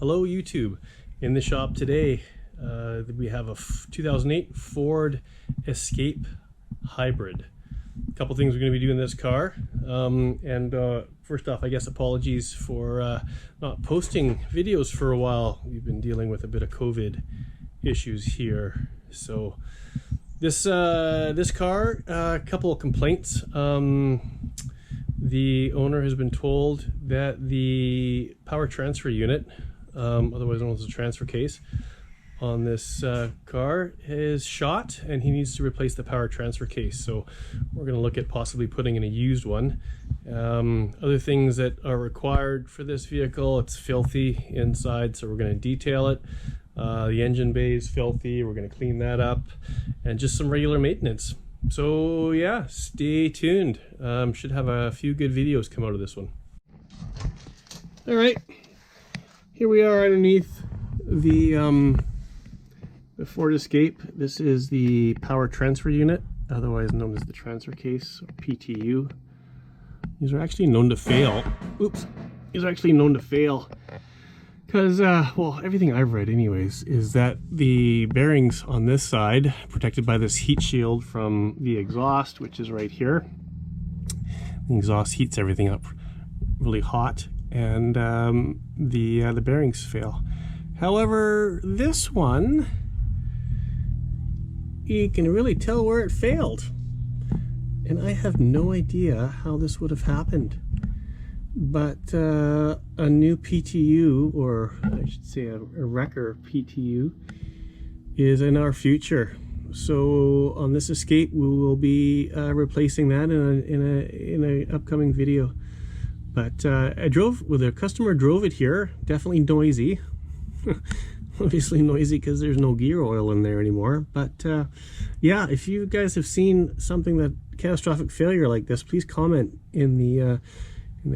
Hello YouTube. In the shop today we have a 2008 Ford Escape Hybrid. A couple things we're going to be doing in this car, first off, I guess apologies for not posting videos for a while. We've been dealing with a bit of COVID issues here. So this car, a couple of complaints. The owner has been told that the power transfer unit, otherwise known as the transfer case, on this car is shot and he needs to replace the power transfer case. So we're going to look at possibly putting in a used one. Other things that are required for this vehicle: it's filthy inside, so we're going to detail it. The engine bay is filthy, we're going to clean that up, and just some regular maintenance. So yeah, stay tuned. Should have a few good videos come out of this one. All right, here we are underneath the Ford Escape. This is the power transfer unit, otherwise known as the transfer case, or PTU. These are actually known to fail. Oops, these are actually known to fail because, well, everything I've read anyways, is that the bearings on this side, protected by this heat shield from the exhaust, which is right here. The exhaust heats everything up really hot, and the bearings fail. However, this one, you can really tell where it failed, and I have no idea how this would have happened. But a new PTU, or I should say a wrecker PTU, is in our future. So on this Escape, we will be replacing that in a upcoming video. But the customer drove it here. Definitely noisy. Obviously noisy because there's no gear oil in there anymore. But yeah, if you guys have seen something that catastrophic failure like this, please comment in the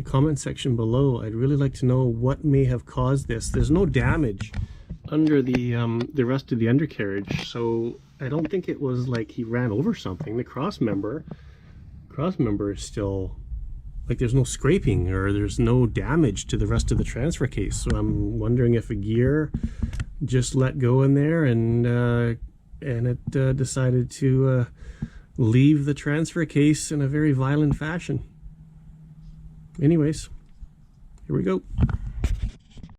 comment section below. I'd really like to know what may have caused this. There's no damage under the rest of the undercarriage, so I don't think it was like he ran over something. The cross member is still, like, there's no scraping or there's no damage to the rest of the transfer case. So I'm wondering if a gear just let go in there and it decided to leave the transfer case in a very violent fashion. Anyways, here we go.